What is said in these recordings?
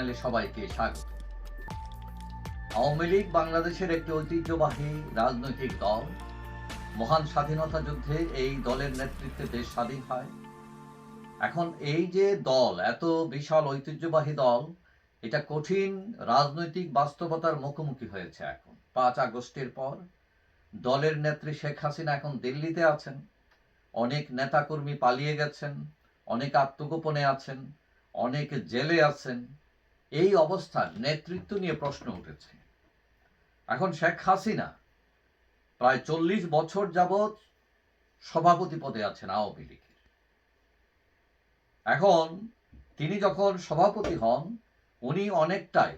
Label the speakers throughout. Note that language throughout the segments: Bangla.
Speaker 1: চ্যানেলে সবাইকে স্বাগত। আওয়ামী লীগ বাংলাদেশের একটি ঐতিহ্যবাহী রাজনৈতিক দল। মহান স্বাধীনতা যুদ্ধে এই দলের নেতৃত্বে দেশ স্বাধীন হয়। এখন এই যে দল, এত বিশাল ঐতিহ্যবাহী দল, এটা কঠিন রাজনৈতিক বাস্তবতার মুখোমুখি হয়েছে। এখন 5 আগস্টের পর দলের নেত্রী শেখ হাসিনা এখন দিল্লিতে আছেন, অনেক নেতাকর্মী পালিয়ে গেছেন, অনেক আত্মগোপনে আছেন, অনেক জেলে আছেন। এই অবস্থার নেতৃত্ব নিয়ে প্রশ্ন উঠেছে। এখন শেখ হাসিনা প্রায় 40 বছর যাবৎ সভাপতি পদে আছেন আওয়ামী লীগের। এখন তিনি যখন সভাপতি হন, উনি অনেকটাই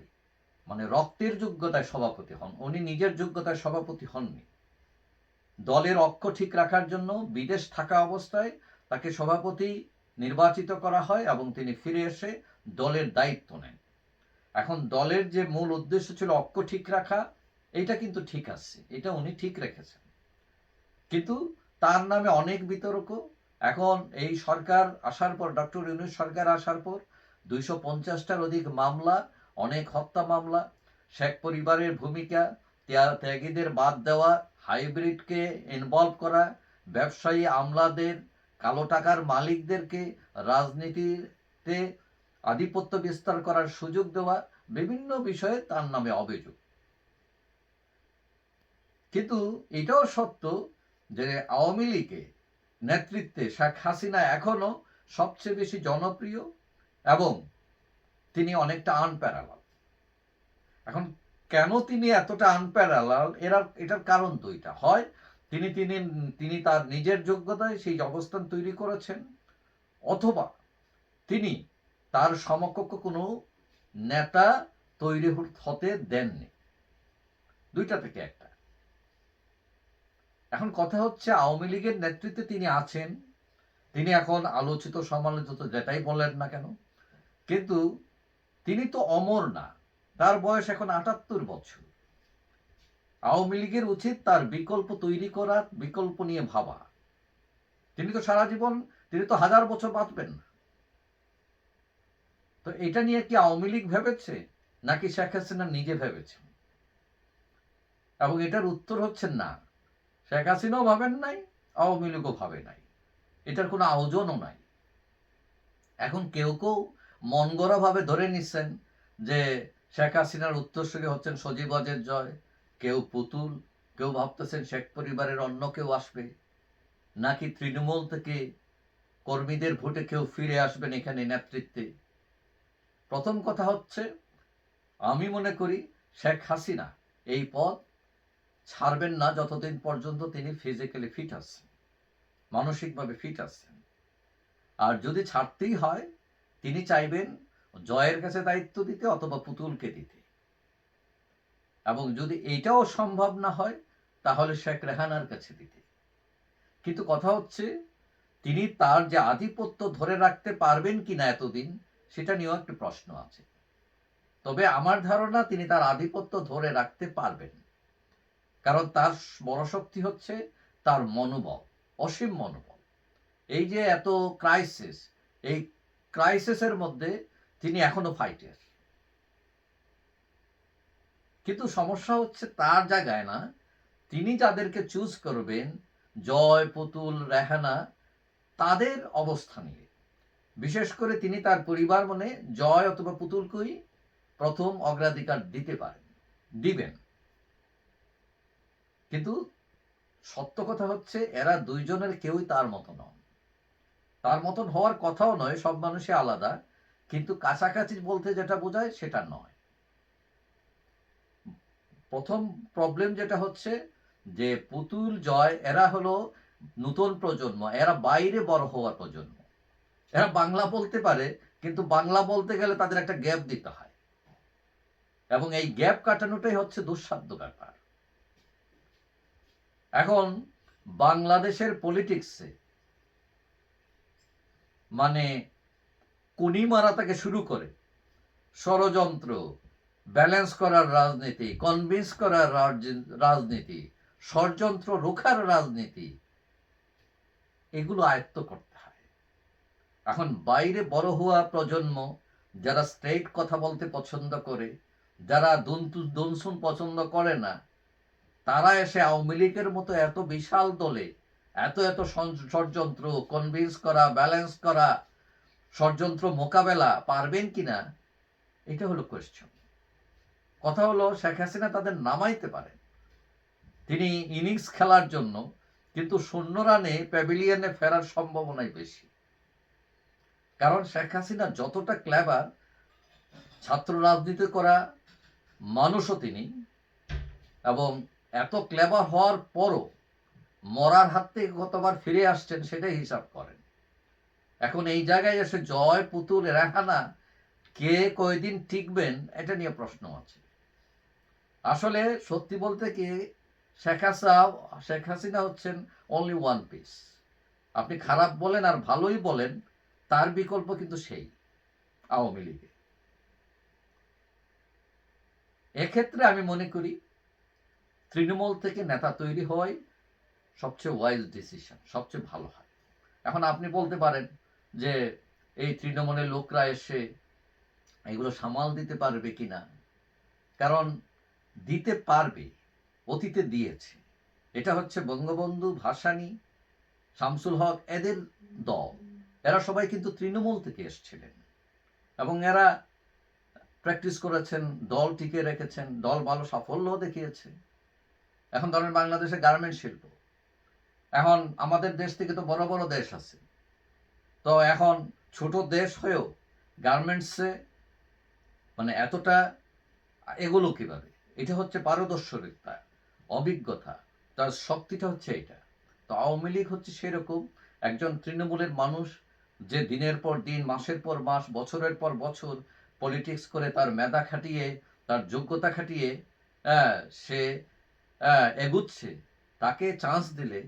Speaker 1: রক্তের যোগ্যতায় সভাপতি হন, উনি নিজের যোগ্যতায় সভাপতি হননি। দলের অক্ষ ঠিক রাখার জন্য বিদেশ থাকা অবস্থায় তাকে সভাপতি নির্বাচিত করা হয় এবং তিনি ফিরে এসে দলের দায়িত্ব নেন। এখন দলের যে মূল উদ্দেশ্য ছিল অক্ষ ঠিক রাখা, এটা কিন্তু ঠিক আছে, এটা উনি ঠিক রেখেছেন। কিন্তু তার নামে অনেক বিতর্ক। এখন এই সরকার আসার পর, ডক্টর ইউনূস সরকার আসার পর 250টার অধিক মামলা, অনেক হত্যা মামলা, শেখ পরিবারের ভূমিকা, ত্যাগীদের বাদ দেওয়া, হাইব্রিডকে ইনভলভ করা, ব্যবসায়ী আমলাদের, কালো টাকার মালিকদেরকে রাজনীতিতে আধিপত্য বিস্তার করার সুযোগ দেওয়া, বিভিন্ন বিষয়ে তার নামে অভিযোগ। কিন্তু এটাও সত্য যে আওয়ামী লীগের নেতৃত্বে শেখ হাসিনা এখনো সবচেয়ে বেশি জনপ্রিয় এবং তিনি অনেকটা আনপ্যারালাল। এখন কেন তিনি এতটা আনপ্যারালাল, এটার কারণ দুইটা হয়। তিনি তার নিজের যোগ্যতায় সেই অবস্থান তৈরি করেছেন, অথবা তিনি তার সমকক্ষ কোনো নেতা তৈরি হতে দেননি। দুইটা থেকে একটা। এখন কথা হচ্ছে, আওয়ামী লীগের নেতৃত্বে তিনি আছেন, তিনি এখন আলোচিত সমালোচিত যেটাই বলেন না কেন, কিন্তু তিনি তো অমর না। তার বয়স এখন 78 বছর। আওয়ামী লীগের উচিত তার বিকল্প তৈরি করা, বিকল্প নিয়ে ভাবা। তিনি তো সারা জীবন, তিনি তো 1000 বছর বাঁচবেন না। তো এটা নিয়ে কি আওয়ামী লীগ ভেবেছে, নাকি শেখ হাসিনা নিজে ভেবেছেন? এবং এটার উত্তর হচ্ছে না, শেখ হাসিনাও ভাবেন নাই, আওয়ামী লীগও ভাবে নাই, এটার কোনো আয়োজনও নাই। এখন কেউ কেউ মন গড়া ভাবে ধরে নিচ্ছেন যে শেখ হাসিনার উত্তরসূরি হচ্ছেন সজীব ওয়াজেদ জয়, কেউ পুতুল, কেউ ভাবতেছেন শেখ পরিবারের অন্য কেউ আসবে, নাকি তৃণমূল থেকে কর্মীদের ভোটে কেউ ফিরে আসবেন এখানে নেতৃত্বে। প্রথম কথা হচ্ছে, আমি মনে করি শেখ হাসিনা এই পদ ছাড়বেন না যতদিন পর্যন্ত তিনি ফিজিক্যালি ফিট আছেন, মানসিকভাবে ফিট আছেন। আর যদি ছাড়তেই হয়, তিনি চাইবেন জয়ের কাছে দায়িত্ব দিতে অথবা পুতুলকে দিতে। এবং যদি এটাও সম্ভব না হয়, তাহলে শেখ রেহানার কাছে দিতে। কিন্তু কথা হচ্ছে, তিনি তার যে আধিপত্য ধরে রাখতে পারবেন কিনা এতদিন, সেটা নিয়েও একটা প্রশ্ন আছে। তবে আমার ধারণা তিনি তার আধিপত্য ধরে রাখতে পারবেন, কারণ তার বড় শক্তি হচ্ছে তার মনোবল, অসীম মনোবল। এই যে এত ক্রাইসিস, এই ক্রাইসিসের মধ্যে তিনি এখনো ফাইটার। কিন্তু সমস্যা হচ্ছে তার জায়গায় না, তিনি যাদেরকে চুজ করবেন, জয়, পুতুল, রেহানা, তাদের অবস্থা নিয়ে। বিশেষ করে তিনি তার পরিবার মনে জয় অথবা পুতুলকেই প্রথম অগ্রাধিকার দিবেন। কিন্তু সত্য কথা হচ্ছে, এরা দুইজনের কেউই তার মতো নন। তার মতন হওয়ার কথাও নয়, সব মানুষই আলাদা, কিন্তু কাছাকাছি বলতে যেটা বোঝায় সেটা নয়। প্রথম প্রবলেম যেটা হচ্ছে যে পুতুল, জয়, এরা হলো নতুন প্রজন্ম, এরা বাইরে বড় হওয়ার প্রজন্ম। এরা বাংলা বলতে পারে, কিন্তু বাংলা বলতে গেলে তাদের একটা গ্যাপ দিতে হয়, এবং এই গ্যাপ কাটানোটাই হচ্ছে দুঃসাধ্য ব্যাপার। এখন বাংলাদেশের পলিটিক্সে কুনি মারা থেকে শুরু করে ষড়যন্ত্র, ব্যালেন্স করার রাজনীতি, কনভিন্স করার রাজনীতি, ষড়যন্ত্র রোখার রাজনীতি, এগুলো আয়ত্ত করতে হয়। এখন বাইরে বড় হওয়া প্রজন্ম যারা স্ট্রেইট কথা বলতে পছন্দ করে, যারা দুনসুন পছন্দ করে না, তারা এসে আওয়ামী লীগের মতো এত বিশাল দলে এত ষড়যন্ত্র কনভিন্স করা, ব্যালেন্স করা, ষড়যন্ত্র মোকাবেলা পারবেন কিনা, এটা হলো কোয়েশ্চন। কথা হলো শেখ হাসিনা তাদের নামাইতে পারেন, তিনি ইনিংস খেলার জন্য, কিন্তু 0 রানে প্যাভিলিয়নে ফেরার সম্ভাবনাই বেশি। কারণ শেখ হাসিনা যতটা ক্লেভার, ছাত্র রাজনীতি করা মানুষও তিনি, এবং এত ক্লেভার হওয়ার পরও মরার হাত থেকে কতবার ফিরে আসছেন সেটাই হিসাব করেন। এখন এই জায়গায় এসে জয়, পুতুল, রেহানা কে কয়দিন টিকবেন এটা নিয়ে প্রশ্ন আছে। আসলে সত্যি বলতে কি, শেখ হাসিনা হচ্ছেন অনলি ওয়ান পিস। আপনি খারাপ বলেন আর ভালোই বলেন, তার বিকল্প কিন্তু সেই আওয়ামী লীগে। এক্ষেত্রে আমি মনে করি তৃণমূল থেকে নেতা তৈরি হওয়াই সবচেয়ে ওয়াইজ ডিসিশন, সবচেয়ে ভালো হয়। এখন আপনি বলতে পারেন যে এই তৃণমূলের লোকরা এসে এগুলো সামাল দিতে পারবে কিনা, কারণ দিতে পারবে, অতীতে দিয়েছে। এটা হচ্ছে বঙ্গবন্ধু, ভাসানী, শামসুল হক, এদের দল। এরা সবাই কিন্তু তৃণমূল থেকে এসেছিলেন এবং এরা প্র্যাকটিস করেছেন, দল টিকে রেখেছেন, দল ভালো সাফল্য দেখিয়েছে। এখন ধরেন বাংলাদেশে গার্মেন্ট শিল্প, এখন আমাদের দেশ থেকে তো বড় বড় দেশ আছে, তো এখন ছোট দেশ হয়েও গার্মেন্টসে মানে এতটা এগুলো কিভাবে, এটা হচ্ছে পারদর্শিতা, অভিজ্ঞতা, তার শক্তিটা হচ্ছে এটা। তো আওয়ামী লীগ হচ্ছে সেরকম একজন তৃণমূলের মানুষ, যে দিনের পর দিন, মাসের পর মাস, বছরের পর বছর পলিটিক্স করে তার মেধা খাটিয়ে, তার যোগ্যতা খাটিয়ে সে এগুচ্ছে। তাকে চান্স দিলে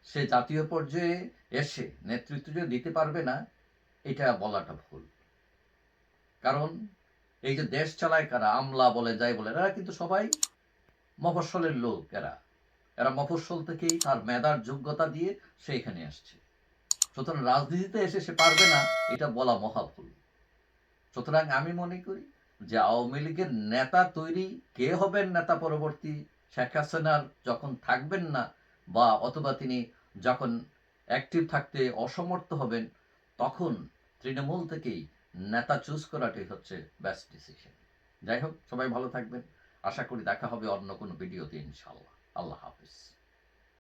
Speaker 1: সে জাতীয় পর্যায়ে এসে নেতৃত্ব যে দিতে পারবে না, এটা বলাটা ভুল। কারণ এই যে দেশ চালায় কারা, আমলা বলে যাই বলে, এরা কিন্তু সবাই মফস্বলের লোক। এরা মফস্বল থেকেই তার মেধার যোগ্যতা দিয়ে সে এখানে আসছে। সুতরাং রাজনীতিতে এসে সে পারবে না, এটা বলা মহাভুল। সুতরাং আমি মনে করি যে আওয়ামী লীগের নেতা তৈরি কে হবেন, নেতা পরবর্তী শেখ হাসিনার যখন থাকবেন না, বা অথবা তিনি যখন অ্যাক্টিভ থাকতে অসমর্থ হবেন, তখন তৃণমূল থেকেই নেতা চুজ করাটাই হচ্ছে বেস্ট ডিসিশন। যাই হোক, সবাই ভালো থাকবেন। আশা করি দেখা হবে অন্য কোনো ভিডিওতে ইনশাআল্লাহ। আল্লাহ হাফিজ।